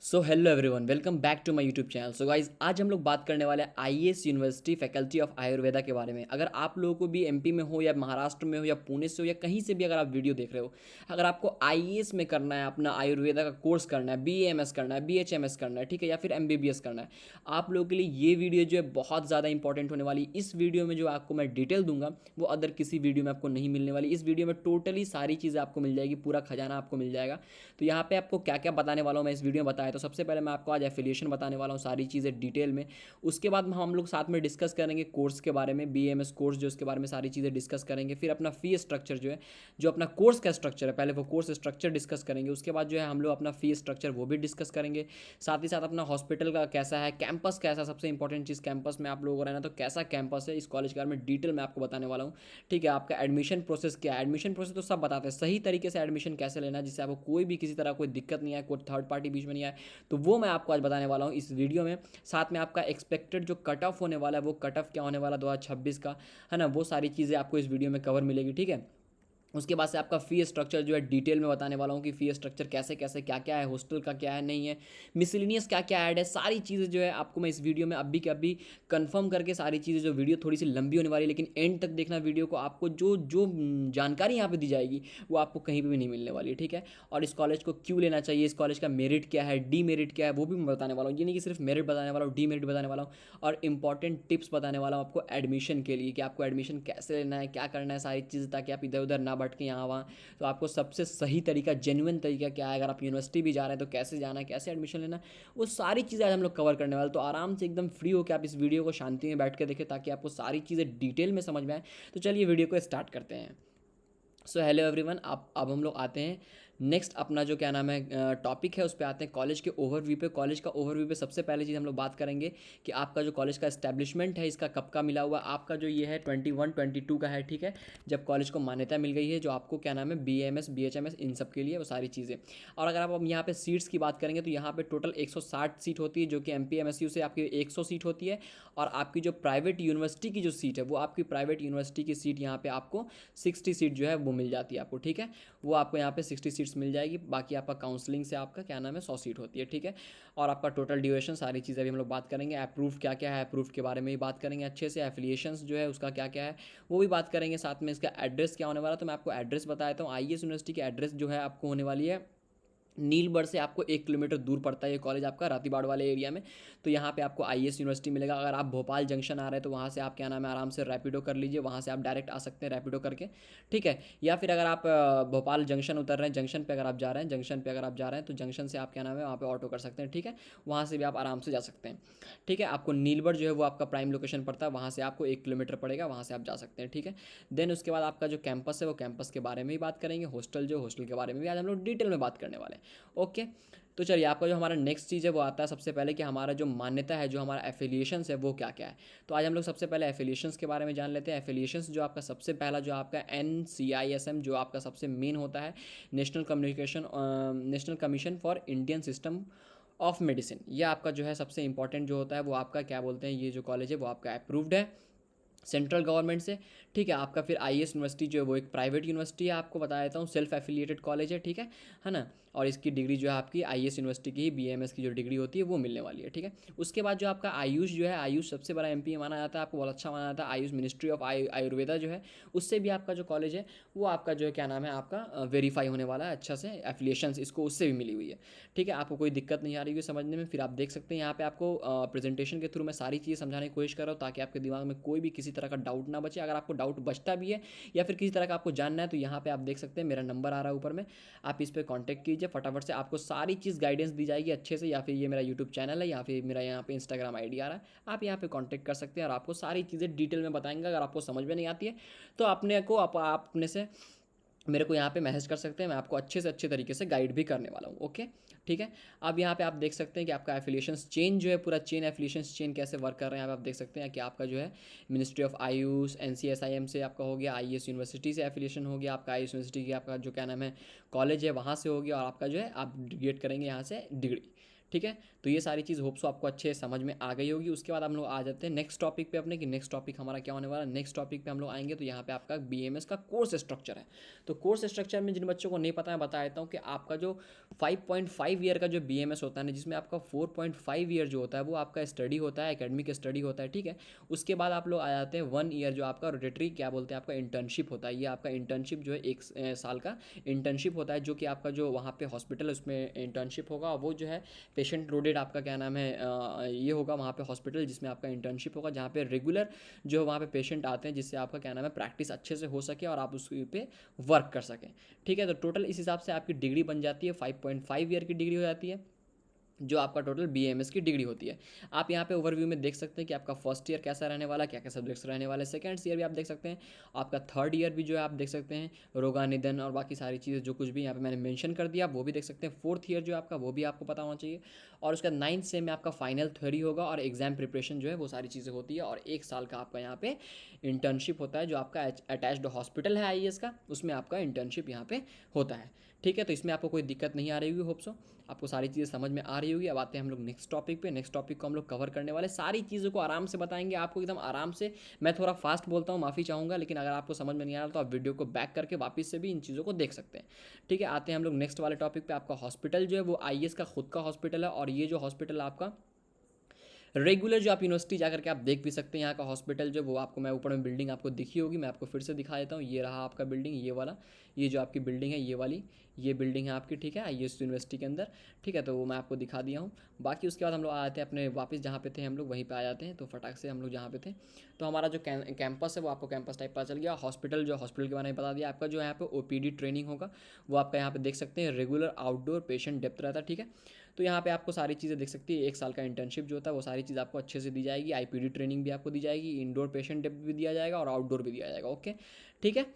So hello everyone, welcome back to my YouTube channel. So guys, आज हम लोग बात करने वाले हैं IAS university faculty of Ayurveda के बारे में। अगर आप लोगों को भी एमपी में हो या महाराष्ट्र में हो या पुणे से हो या कहीं से भी अगर आप वीडियो देख रहे हो, अगर आपको आईएएस में करना है, अपना आयुर्वेदा का कोर्स करना है, बीएएमएस करना है, बीएचएमएस करना है, ठीक है, या फिर एमबीबीएस करना है, आप लोगों के लिए ये वीडियो जो है बहुत ज़्यादा इंपॉर्टेंट होने वाली। इस वीडियो में जो आपको मैं डिटेल दूंगा वो अदर किसी वीडियो में आपको नहीं मिलने वाली। इस वीडियो में टोटली सारी चीज़ें आपको मिल जाएगी, पूरा खजाना आपको मिल जाएगा। तो यहाँ पे आपको क्या क्या बताने वाला हूँ मैं इस वीडियो में बताया। तो सबसे पहले मैं आपको आज एफिलिएशन बताने वाला हूँ, सारी चीज़ें डिटेल में। उसके बाद हम लोग साथ में डिस्कस करेंगे कोर्स के बारे में, बीएमएस कोर्स जो, उसके बारे में सारी चीज़ें डिस्कस करेंगे। फिर अपना फी स्ट्रक्चर जो है, जो अपना कोर्स का स्ट्रक्चर है, पहले वो कोर्स स्ट्रक्चर डिस्कस करेंगे। उसके बाद जो है हम लोग अपना फी स्ट्रक्चर वो भी डिस्कस करेंगे। साथ ही साथ अपना हॉस्पिटल का कैसा है, कैंपस कैसा, सबसे इंपॉर्टेंट चीज़ कैंपस में आप लोगों को रहना, तो कैसा कैंपस है इस कॉलेज के बारे में डिटेल में आपको बताने वाला हूँ। ठीक है, आपका एडमिशन प्रोसेस क्या है, एडमिशन प्रोसेस तो सब बताते हैं, सही तरीके से एडमिशन कैसे लेना है जिससे आपको कोई भी किसी तरह कोई दिक्कत नहीं आए, कोई थर्ड पार्टी बीच में नहीं आए, तो वो मैं आपको आज बताने वाला हूँ इस वीडियो में। साथ में आपका एक्सपेक्टेड जो कट ऑफ होने वाला है, वो कट ऑफ क्या होने वाला 2026 का, है ना, वो सारी चीज़ें आपको इस वीडियो में कवर मिलेगी। ठीक है, उसके बाद से आपका फ़ी स्ट्रक्चर जो है डिटेल में बताने वाला हूँ कि फ़ी स्ट्रक्चर कैसे कैसे क्या क्या है, हॉस्टल का क्या है नहीं है, मिसलिनियस क्या क्या ऐड है, सारी चीज़ें जो है आपको मैं इस वीडियो में अभी के अभी कंफर्म करके सारी चीज़ें, जो वीडियो थोड़ी सी लंबी होने वाली है लेकिन एंड तक देखना वीडियो को, आपको जो जो जानकारी यहाँ पे दी जाएगी वो आपको कहीं पर भी नहीं मिलने वाली है। ठीक है, और इस कॉलेज को क्यों लेना चाहिए, इस कॉलेज का मेरिट क्या है, डी मेरिट क्या है, वो भी मैं बताने वाला हूँ। ये नहीं कि सिर्फ मेरिट बताने वाला हूँ, डी मेरिट बताने वाला हूँ, और इंपॉर्टेंट टिप्स बताने वाला हूँ आपको एडमिशन के लिए कि आपको एडमिशन कैसे लेना है, क्या करना है, सारी चीज़ें, ताकि आप इधर उधर ना भटके यहाँ वहाँ। तो आपको सबसे सही तरीका, जेन्युइन तरीका क्या है, अगर आप यूनिवर्सिटी भी जा रहे हैं तो कैसे जाना है, कैसे एडमिशन लेना है, वो सारी चीज़ें आज हम लोग कवर करने वाले। तो आराम से एकदम फ्री होकर आप इस वीडियो को शांति में बैठ के देखें ताकि आपको सारी चीज़ें डिटेल में समझ में आए। तो चलिए वीडियो को स्टार्ट करते हैं। सो हेलो एवरीवन, आप अब हम लोग आते हैं नेक्स्ट अपना जो क्या नाम है टॉपिक है, उस पर आते हैं कॉलेज के ओवरव्यू पे। कॉलेज का ओवरव्यू पे सबसे पहले चीज़ हम लोग बात करेंगे कि आपका जो कॉलेज का इस्टेब्लिशमेंट है, इसका कब का मिला हुआ, आपका जो ये है 21-22 का है। ठीक है, जब कॉलेज को मान्यता मिल गई है, जो आपको क्या नाम है बीएमएस बीएचएमएस इन सब के लिए, वो सारी चीज़ें। और अगर आप अब यहाँ पे सीट्स की बात करेंगे तो यहाँ पे टोटल 160 सीट होती है, जो कि एमपीएमएसयू से आपकी 100 सीट होती है। और आपकी जो प्राइवेट यूनिवर्सिटी की जो सीट है, वो आपकी प्राइवेट यूनिवर्सिटी की सीट यहाँ पे आपको 60 सीट जो है वो मिल जाती है आपको। ठीक है, वो आपको यहाँ पे 60 सीट्स मिल जाएगी। बाकी आपका काउंसलिंग से आपका क्या नाम है 100 सीट होती है। ठीक है, और आपका टोटल ड्यूरेशन, सारी चीज़ें भी हम लोग बात करेंगे। अप्रूव क्या क्या है, अप्रूव के बारे में भी बात करेंगे अच्छे से। एफिलिएशंस जो है उसका क्या क्या है वो भी बात करेंगे। साथ में इसका एड्रेस क्या होने वाला, तो मैं आपको एड्रेस बता देता हूँ। आईएएस यूनिवर्सिटी की एड्रेस जो है आपको होने वाली है नीलबढ़ से, आपको 1 किलोमीटर दूर पड़ता है ये कॉलेज आपका, रातीबाड़ वाले एरिया में। तो यहाँ पे आपको आईएएस यूनिवर्सिटी मिलेगा। अगर आप भोपाल जंक्शन आ रहे हैं तो वहाँ से आप क्या नाम है आराम से रैपिडो कर लीजिए, वहाँ से आप डायरेक्ट आ सकते हैं रैपिडो करके। ठीक है, या फिर अगर आप भोपाल जंक्शन उतर रहे हैं, जंक्शन पे अगर आप जा रहे हैं, जंक्शन पे अगर आप जा रहे हैं तो जंक्शन से आप क्या नाम है वहाँ पे ऑटो कर सकते हैं। ठीक है, वहाँ से भी आप आराम से जा सकते हैं। ठीक है, आपको नीलबढ़ जो है वो आपका प्राइम लोकेशन पड़ता है, वहाँ से आपको 1 किलोमीटर पड़ेगा, वहाँ से आप जा सकते हैं। ठीक है, देन उसके बाद आपका जो कैंपस है वो कैंपस के बारे में ही बात करेंगे। हॉस्टल जो, हॉस्टल के बारे में भी आज हम लोग डिटेल में बात करने वाले हैं। ओके, तो चलिए आपका जो हमारा नेक्स्ट चीज़ है वो आता है सबसे पहले कि हमारा जो मान्यता है, जो हमारा एफिलिएशंस है वो क्या क्या है। तो आज हम लोग सबसे पहले एफिलिएशंस के बारे में जान लेते हैं। एफिलिएशंस जो आपका सबसे पहला जो आपका NCISM जो आपका सबसे मेन होता है, national commission for Indian system of medicine, ये आपका जो है सबसे इंपॉर्टेंट जो होता है, वो आपका क्या बोलते हैं, ये जो कॉलेज है वो आपका अप्रूव्ड है सेंट्रल गवर्नमेंट से। ठीक है, आपका फिर आईएएस यूनिवर्सिटी जो है वो एक प्राइवेट यूनिवर्सिटी है, आपको बता देता हूँ, सेल्फ एफिलिएटेड कॉलेज है। ठीक है ना, और इसकी डिग्री जो है आपकी आईएएस यूनिवर्सिटी की ही बीएमएस की जो डिग्री होती है वो मिलने वाली है। ठीक है, उसके बाद जो आपका आयुष जो है, आयुष सबसे बड़ा एमपी माना जाता है, आपको बहुत अच्छा माना जाता है। आयुष मिनिस्ट्री ऑफ आयुर्वेदा जो है, उससे भी आपका जो कॉलेज है वो आपका जो है क्या नाम है आपका वेरीफाई होने वाला है अच्छा से, एफिलिएशन इसको उससे भी मिली हुई है। ठीक है, आपको कोई दिक्कत नहीं आ रही है समझने में, फिर आप देख सकते हैं यहाँ पे आपको प्रेजेंटेशन के थ्रू मैं सारी चीज़ें समझाने की कोशिश कर रहा हूँ ताकि आपके दिमाग में कोई भी किसी तरह का डाउट ना बचे। अगर आपको डाउट बचता भी है या फिर किसी तरह का आपको जानना है तो यहाँ पे आप देख सकते हैं मेरा नंबर आ रहा है ऊपर में, आप इस पर कॉन्टैक्ट कीजिए, फटाफट से आपको सारी चीज़ गाइडेंस दी जाएगी अच्छे से। या फिर ये मेरा यूट्यूब चैनल है, या फिर मेरा यहाँ पे इंस्टाग्राम आईडी आ रहा है, आप यहाँ पे कॉन्टैक्ट कर सकते हैं और आपको सारी चीज़ें डिटेल में बताएंगे। अगर आपको समझ में नहीं आती है तो अपने को आप अपने से मेरे को यहाँ पे मैसेज कर सकते हैं, मैं आपको अच्छे से अच्छे तरीके से गाइड भी करने वाला हूँ। ओके, ठीक है, अब यहाँ पे आप देख सकते हैं कि आपका एफिलिएशंस चेन जो है, पूरा चेन एफिलिएशंस चेन कैसे वर्क कर रहे हैं आप देख सकते हैं कि आपका जो है मिनिस्ट्री ऑफ आयुष NCSIM से आपका हो गया, आईएएस यूनिवर्सिटी से एफिलिएशन हो गया, आपका आईएएस यूनिवर्सिटी की आपका जो क्या नाम है कॉलेज है वहाँ से हो गया, और आपका जो है आप गेट करेंगे यहाँ से डिग्री। ठीक है। तो ये सारी चीज़ होप्सो आपको अच्छे समझ में आ गई होगी। उसके बाद हम लोग आ जाते हैं नेक्स्ट टॉपिक पे अपने, कि नेक्स्ट टॉपिक हमारा क्या होने वाला है। नेक्स्ट टॉपिक पे हम लोग आएंगे तो यहाँ पे आपका बीएमएस का कोर्स स्ट्रक्चर है। तो कोर्स स्ट्रक्चर में जिन बच्चों को नहीं पता है बता देता हूँ कि आपका जो 5.5 ईयर का जो बीएमएस होता है ना, जिसमें आपका 4.5 ईयर जो होता है वो आपका स्टडी होता है, एकेडमिक स्टडी होता है, ठीक है। उसके बाद आप लोग आ जाते हैं 1 ईयर जो आपका रोटेटरी क्या बोलते हैं आपका इंटर्नशिप होता है। ये आपका इंटर्नशिप जो है 1 साल का इंटर्नशिप होता है, जो कि आपका जो वहाँ पे हॉस्पिटल है उसमें इंटर्नशिप होगा। और वो जो है पेशेंट लोडेड आपका क्या नाम है ये होगा वहाँ पे हॉस्पिटल जिसमें आपका इंटर्नशिप होगा, जहाँ पे रेगुलर जो वहाँ पे पेशेंट आते हैं, जिससे आपका क्या नाम है प्रैक्टिस अच्छे से हो सके और आप उस पे वर्क कर सकें, ठीक है। तो टोटल इस हिसाब से आपकी डिग्री बन जाती है, 5.5 ईयर की डिग्री हो जाती है, जो आपका टोटल बीएमएस की डिग्री होती है। आप यहाँ पे ओवरव्यू में देख सकते हैं कि आपका फर्स्ट ईयर कैसा रहने वाला, क्या क्या सब्जेक्ट्स रहने वाले, सेकंड ईयर भी आप देख सकते हैं, आपका थर्ड ईयर भी जो है आप देख सकते हैं, रोगा निधन और बाकी सारी चीज़ें जो कुछ भी यहाँ पे मैंने मेंशन कर दिया वो भी देख सकते हैं। फोर्थ ईयर जो आपका वो भी आपको पता होना चाहिए। और उसका 9th सेम में आपका फाइनल थ्योरी होगा और एग्जाम प्रिपरेशन जो है वो सारी चीज़ें होती है। और 1 साल का आपका यहाँ पे इंटर्नशिप होता है, जो आपका अटैच्ड हॉस्पिटल है आईएएस का, उसमें आपका इंटर्नशिप यहाँ पे होता है, ठीक है। तो इसमें आपको कोई दिक्कत नहीं आ रही होगी, होप सो आपको सारी चीज़ें समझ में आ रही होगी। अब आते हैं हम लोग नेक्स्ट टॉपिक पे। नेक्स्ट टॉपिक को हम लोग कवर करने वाले, सारी चीज़ों को आराम से बताएंगे आपको, एकदम आराम से। मैं थोड़ा फास्ट बोलता हूँ, माफ़ी चाहूँगा, लेकिन अगर आपको समझ में नहीं आ रहा तो आप वीडियो को बैक करके वापस से भी इन चीज़ों को देख सकते हैं, ठीक है। आते हैं हम लोग नेक्स्ट वाले टॉपिक पे। आपका हॉस्पिटल जो है वो आईएएस का खुद का हॉस्पिटल है, और ये जो हॉस्पिटल आपका रेगुलर जो आप यूनिवर्सिटी जा करके आप देख भी सकते हैं यहाँ का हॉस्पिटल जो, वो आपको मैं ऊपर में बिल्डिंग आपको दिखी होगी, मैं आपको फिर से दिखा देता हूँ। ये रहा आपका बिल्डिंग, ये वाला, ये जो आपकी बिल्डिंग है ये वाली, ये बिल्डिंग है आपकी, ठीक है, आईएएस यूनिवर्सिटी के अंदर, ठीक है। तो वो मैं आपको दिखा दिया हूँ। बाकी उसके बाद हम लोग आ जाते हैं अपने वापस जहाँ पे थे हम लोग वहीं पे आ जाते हैं। तो फटाक से हम लोग जहाँ पे थे, तो हमारा जो कैंपस है वो आपको कैंपस टाइप पता चल गया। हॉस्पिटल जो हॉस्पिटल के बारे में बता दिया। आपका जो यहाँ पे ओपीडी ट्रेनिंग होगा वो आपका यहाँ पे देख सकते हैं, रेगुलर आउटडोर पेशेंट डेप्थ रहता है, ठीक है। तो यहाँ पे आपको सारी चीज़ें देख सकती है। 1 साल का इंटर्नशिप जो होता है वो सारी चीज़ आपको अच्छे से दी जाएगी। आईपीडी ट्रेनिंग भी आपको दी जाएगी, इंडोर पेशेंट डेप्थ भी दिया जाएगा और आउटडोर भी दिया जाएगा, ओके, ठीक है।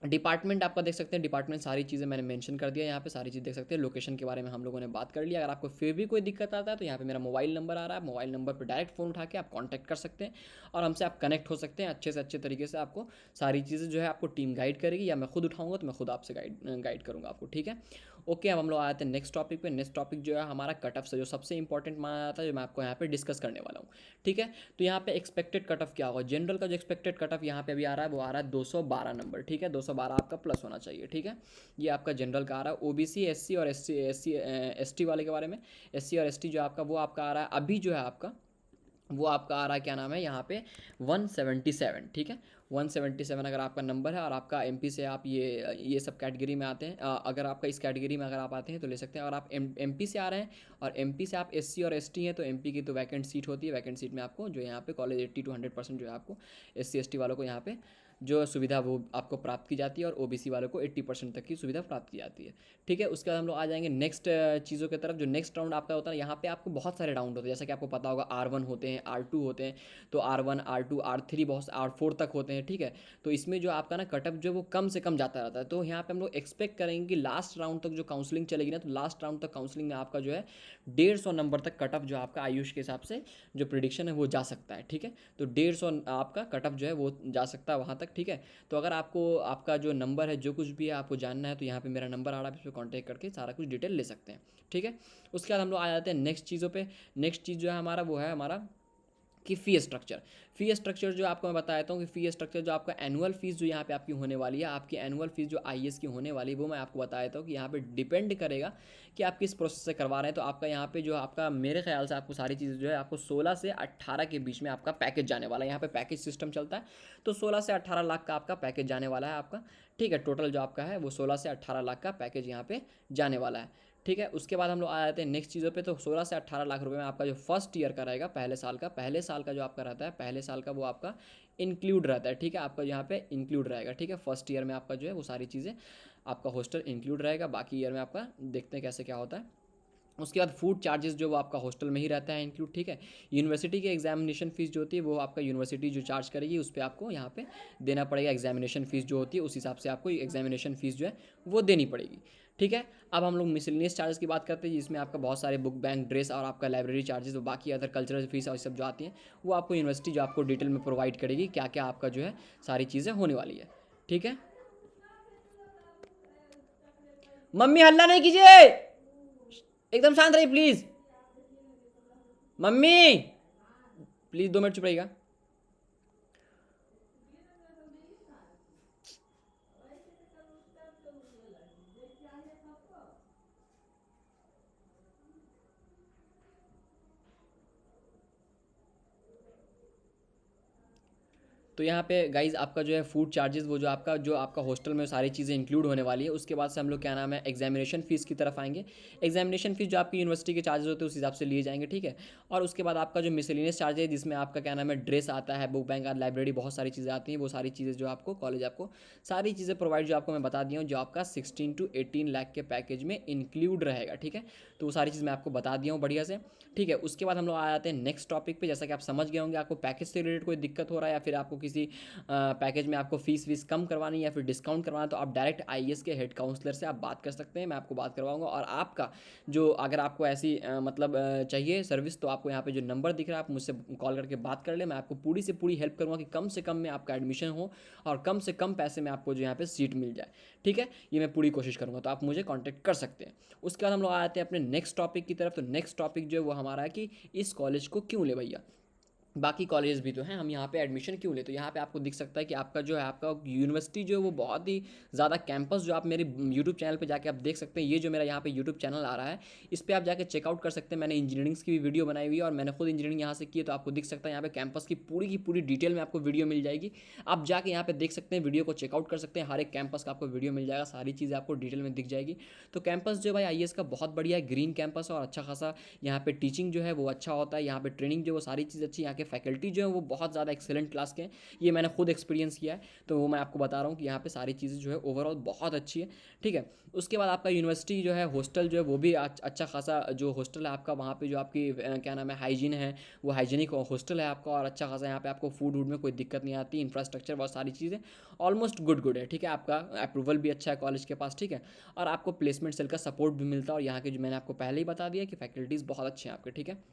डिपार्टमेंट आपका देख सकते हैं, डिपार्टमेंट सारी चीज़ें मैंने मेंशन कर दिया, यहाँ पे सारी चीज़ देख सकते हैं। लोकेशन के बारे में हम लोगों ने बात कर लिया। अगर आपको फिर भी कोई दिक्कत आता है तो यहाँ पे मेरा मोबाइल नंबर आ रहा है, मोबाइल नंबर पर डायरेक्ट फ़ोन उठा के आप कांटेक्ट कर सकते हैं और हमसे आप कनेक्ट हो सकते हैं अच्छे से अच्छे तरीके से। आपको सारी चीज़ें जो है आपको टीम गाइड करेगी, या मैं खुद उठाऊंगा तो मैं खुद आपसे गाइड करूँगा आपको, ठीक है। ओके, अब हम लोग आते हैं नेक्स्ट टॉपिक पे। नेक्स्ट टॉपिक जो है हमारा कट ऑफ से जो सबसे इंपॉर्टेंट माना जाता है, जो मैं आपको यहाँ पे डिस्कस करने वाला हूँ, ठीक है। तो यहाँ पे एक्सपेक्टेड कट ऑफ क्या होगा, जनरल का जो एक्सपेक्टेड कट ऑफ यहाँ पे अभी आ रहा है वो आ रहा है 212 नंबर, ठीक है। 212 आपका प्लस होना चाहिए, ठीक है। ये आपका जनरल का आ रहा है। ओबीसी एससी और एसटी वाले के बारे में, एससी और एसटी जो आपका वो आपका आ रहा है अभी जो है आपका, वो आपका आ रहा है क्या नाम है यहाँ पे 177, ठीक है। 177 अगर आपका नंबर है और आपका एमपी से आप ये सब कैटेगरी में आते हैं, अगर आपका इस कैटेगरी में अगर आप आते हैं तो ले सकते हैं। और आप एमपी से आ रहे हैं और एमपी से आप एससी और एसटी हैं तो एमपी की तो वैकेंट सीट होती है। वैकेंट सीट में आपको जो यहाँ पे कॉलेज 80 to 100% जो है आपको एससी एसटी वालों को यहाँ पे जो सुविधा वो आपको प्राप्त की जाती है, और ओबीसी वालों को 80% तक की सुविधा प्राप्त की जाती है, ठीक है। उसके बाद हम लोग आ जाएंगे नेक्स्ट चीज़ों की तरफ। जो नेक्स्ट राउंड आपका होता है, यहाँ पे आपको बहुत सारे राउंड होते हैं, जैसा कि आपको पता होगा R1 होते हैं, R2 होते हैं, तो R1 R2 R3 बहुत R4 तक होते हैं, ठीक है। तो इसमें जो आपका ना कटअप जो वो कम से कम जाता रहता है। तो यहाँ पे हम लोग एक्सपेक्ट करेंगे कि लास्ट राउंड तक जो काउंसलिंग चलेगी ना, तो लास्ट राउंड तक काउंसलिंग में आपका जो है 150 नंबर तक कटअप जो आपका आयुष के हिसाब से जो प्रिडिक्शन है वो जा सकता है, ठीक है। तो 150 आपका कटअप जो है वो जा सकता है वहाँ तक, ठीक है। तो अगर आपको आपका जो नंबर है जो कुछ भी है आपको जानना है तो यहाँ पे मेरा नंबर आ रहा है, इस पर कॉन्टैक्ट करके सारा कुछ डिटेल ले सकते हैं, ठीक है। उसके बाद हम लोग आ जाते हैं नेक्स्ट चीज़ों पे। नेक्स्ट चीज़ जो है हमारा वो है हमारा कि फ़ी स्ट्रक्चर। फ़ी स्ट्रक्चर जो आपको मैं बता देता हूँ कि फ़ी स्ट्रक्चर जो आपका एनुअल फ़ीस जो यहाँ पे आपकी होने वाली है, आपकी एनुअल फ़ीस जो आईएएस की होने वाली है वो मैं आपको बता देता हूँ कि यहाँ पे डिपेंड करेगा कि आप किस प्रोसेस से करवा रहे हैं। तो आपका यहाँ पे जो आपका मेरे ख्याल से आपको सारी चीज़ें जो है आपको 16 से 18 के बीच में आपका पैकेज जाने वाला है। यहाँ पे पैकेज सिस्टम चलता है, तो 16 से 18 लाख का आपका पैकेज जाने वाला है आपका, ठीक है। टोटल जो आपका है वो 16 से 18 लाख का पैकेज यहाँ पे जाने वाला है, ठीक है। उसके बाद हम लोग आ जाते हैं नेक्स्ट चीज़ों पे। तो 16 से 18 लाख रुपए में आपका जो फर्स्ट ईयर का रहेगा, पहले साल का जो आपका रहता है, पहले साल का वो आपका इंक्लूड रहता है, ठीक है। आपका यहाँ पे इंक्लूड रहेगा, ठीक है। फर्स्ट ईयर में आपका जो है वो सारी चीज़ें आपका हॉस्टल इंक्लूड रहेगा, बाकी ईयर में आपका देखते हैं कैसे क्या होता है। उसके बाद फूड चार्जेस जो वो आपका हॉस्टल में ही रहता है इंक्लूड, ठीक है। यूनिवर्सिटी की एग्जामिनेशन फ़ीस जो होती है वो आपका यूनिवर्सिटी जो चार्ज करेगी उस पर आपको यहाँ पे देना पड़ेगा। एग्जामिनेशन फ़ीस जो होती है उस हिसाब से आपको एग्जामिनेशन फ़ीस जो है वो देनी पड़ेगी, ठीक है। अब हम लोग मिसलेनियस चार्जेस की बात करते हैं, जिसमें आपका बहुत सारे बुक बैंक ड्रेस और आपका लाइब्रेरी चार्जेस, बाकी अदर कल्चरल फीस और सब जो आती हैं वो आपको यूनिवर्सिटी जो आपको डिटेल में प्रोवाइड करेगी क्या क्या आपका जो है सारी चीज़ें होने वाली है, ठीक है। मम्मी हल्ला नहीं कीजिए, एकदम शांत रहिए प्लीज़। मम्मी प्लीज़ 2 मिनट चुप रहिएगा। तो यहाँ पे गाइज़ आपका जो है फूड चार्जेस, वो जो आपका हॉस्टल में सारी चीज़ें इंक्लूड होने वाली है। उसके बाद से हम लोग क्या नाम है एग्जामिनेशन फ़ीस की तरफ आएंगे। एग्जामिनेशन फ़ीस जो आपकी यूनिवर्सिटी के चार्जेस होते हैं उस हिसाब से लिए जाएंगे, ठीक है। और उसके बाद आपका जो मिसलिनियस चार्ज है, जिसमें आपका क्या नाम है ड्रेस आता है, बुक बैंक, लाइब्रेरी, बहुत सारी चीज़ें आती हैं। वो सारी चीज़ें जो आपको कॉलेज आपको सारी चीज़ें प्रोवाइड जो आपको मैं बता दिया हूँ, जो आपका 16 to 18 लाख के पैकेज में इंक्लूड रहेगा, ठीक है। तो वो सारी चीज़ मैं आपको बता दिया हूँ बढ़िया से, ठीक है। उसके बाद हम लोग आ जाते हैं नेक्स्ट टॉपिक पे। जैसा कि आप समझ गए होंगे, आपको पैकेज से रिलेटेड कोई दिक्कत हो रहा है या फिर आपको किसी पैकेज में आपको फीस कम करवानी या फिर डिस्काउंट करवाना, तो आप डायरेक्ट आईएएस के हेड काउंसलर से आप बात कर सकते हैं। मैं आपको बात करवाऊंगा। और आपका जो अगर आपको ऐसी मतलब चाहिए सर्विस, तो आपको यहाँ पे जो नंबर दिख रहा है, आप मुझसे कॉल करके बात कर ले। मैं आपको पूरी से पूरी हेल्प करूँगा कि कम से कम में आपका एडमिशन हो और कम से कम पैसे में आपको जो यहाँ पे सीट मिल जाए, ठीक है। ये मैं पूरी कोशिश करूँगा, तो आप मुझे कॉन्टैक्ट कर सकते हैं। उसके बाद हम लोग आ जाते हैं अपने नेक्स्ट टॉपिक की तरफ। तो नेक्स्ट टॉपिक जो है वो हमारा है कि इस कॉलेज को क्यों ले भैया, बाकी कॉलेज भी तो हैं, हम यहाँ पे एडमिशन क्यों ले। तो यहाँ पे आपको दिख सकता है कि आपका जो है आपका यूनिवर्सिटी जो है वो बहुत ही ज़्यादा कैंपस, जो आप मेरे यूट्यूब चैनल पे जाके आप देख सकते हैं। ये जो मेरा यहाँ पे यूट्यूब चैनल आ रहा है, इस पर आप जाके चेकआउट कर सकते हैं। मैंने इंजीनियरिंग्स की भी वीडियो बनाई हुई है और मैंने खुद इंजीनियरिंग यहाँ से की है। तो आपको दिख सकता है यहाँ पे कैंपस की पूरी डिटेल में आपको वीडियो मिल जाएगी। आप जाके यहाँ पे देख सकते हैं, वीडियो को चेकआउट कर सकते हैं। हर एक कैंपस का आपको वीडियो मिल जाएगा, सारी चीज़ें आपको डिटेल में दिख जाएगी। तो कैंपस जो भाई आईएएस का बहुत बढ़िया है, ग्रीन कैंपस है और अच्छा खासा यहाँ पे टीचिंग जो है वो अच्छा होता है। यहाँ पे ट्रेनिंग जो है वो सारी चीज़ अच्छी, यहाँ के फैकल्टी जो है वो बहुत ज़्यादा एक्सेलेंट क्लास के हैं। ये मैंने खुद एक्सपीरियंस किया है, तो वो मैं आपको बता रहा हूँ कि यहाँ पे सारी चीज़ें जो है ओवरऑल बहुत अच्छी है, ठीक है। उसके बाद आपका यूनिवर्सिटी जो है हॉस्टल जो है वो भी अच्छा खासा जो हॉस्टल है आपका, वहाँ पे जो आपकी क्या नाम है हाइजीन है, वो हाइजीनिक हॉस्टल है आपका। और अच्छा खासा यहाँ पे आपको फूड वूड में कोई दिक्कत नहीं आती। इंफ्रास्ट्रक्चर बहुत सारी चीज़ें ऑलमोस्ट गुड है, ठीक है। आपका अप्रूवल भी अच्छा है कॉलेज के पास, ठीक है। और आपको प्लेसमेंट सेल का सपोर्ट भी मिलता है। और यहाँ के जो मैंने आपको पहले ही बता दिया कि फैकल्टीज़ बहुत अच्छे हैं आपके, ठीक है।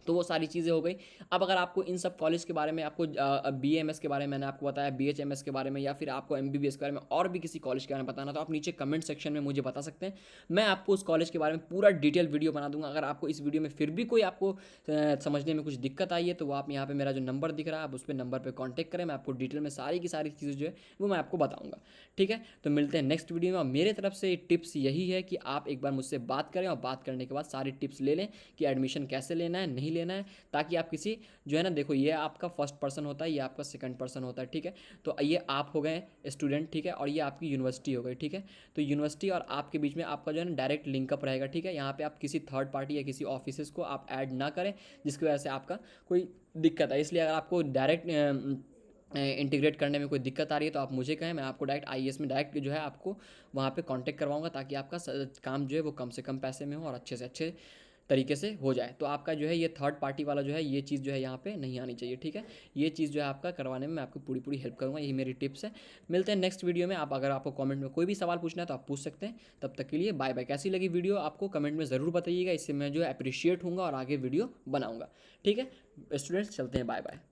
तो वो सारी चीज़ें हो गई। अब अगर आपको इन सब कॉलेज के बारे में, आपको बीएमएस के बारे में मैंने आपको बताया, बीएचएमएस के बारे में, या फिर आपको एमबीबीएस के बारे में और भी किसी कॉलेज के बारे में बताना, तो आप नीचे कमेंट सेक्शन में मुझे बता सकते हैं। मैं आपको उस कॉलेज के बारे में पूरा डिटेल वीडियो बना दूंगा। अगर आपको इस वीडियो में फिर भी कोई आपको समझने में कुछ दिक्कत आई है, तो वो आप यहाँ पे मेरा जो नंबर दिख रहा है, आप उस पर नंबर पर कॉन्टैक्ट करें। मैं आपको डिटेल में सारी की सारी चीज़ें जो है वो मैं आपको बताऊँगा, ठीक है। तो मिलते हैं नेक्स्ट वीडियो में। और मेरे तरफ से टिप्स यही है कि आप एक बार मुझसे बात करें और बात करने के बाद सारी टिप्स ले लें कि एडमिशन कैसे लेना है, नहीं लेना है, ताकि आप किसी जो है ना, देखो ये आपका फर्स्ट पर्सन होता है, ये आपका सेकंड पर्सन होता है, ठीक है। तो ये आप हो गए स्टूडेंट, ठीक है, और ये आपकी यूनिवर्सिटी हो गई, ठीक है। तो यूनिवर्सिटी और आपके बीच में आपका जो है ना डायरेक्ट लिंकअप रहेगा, ठीक है। यहाँ पे आप किसी थर्ड पार्टी या किसी ऑफिस को आप ऐड ना करें, जिसकी वजह से आपका कोई दिक्कत है। इसलिए अगर आपको डायरेक्ट इंटीग्रेट करने में कोई दिक्कत आ रही है, तो आप मुझे कहें, मैं आपको डायरेक्ट आईएएस में डायरेक्ट जो है आपको वहाँ पे कांटेक्ट करवाऊंगा, ताकि आपका काम जो है वो कम से कम पैसे में हो और अच्छे से अच्छे तरीके से हो जाए। तो आपका जो है ये थर्ड पार्टी वाला जो है ये चीज़ जो है यहाँ पे नहीं आनी चाहिए, ठीक है। ये चीज़ जो है आपका करवाने में मैं आपको पूरी पूरी हेल्प करूँगा, यही मेरी टिप्स है। मिलते हैं नेक्स्ट वीडियो में। आप अगर आपको कमेंट में कोई भी सवाल पूछना है तो आप पूछ सकते हैं। तब तक के लिए बाय बाय। कैसी लगी वीडियो आपको कमेंट में ज़रूर बताइएगा, इससे मैं जो है अप्रिशिएट हूँगा और आगे वीडियो बनाऊँगा, ठीक है। स्टूडेंट्स चलते हैं, बाय बाय।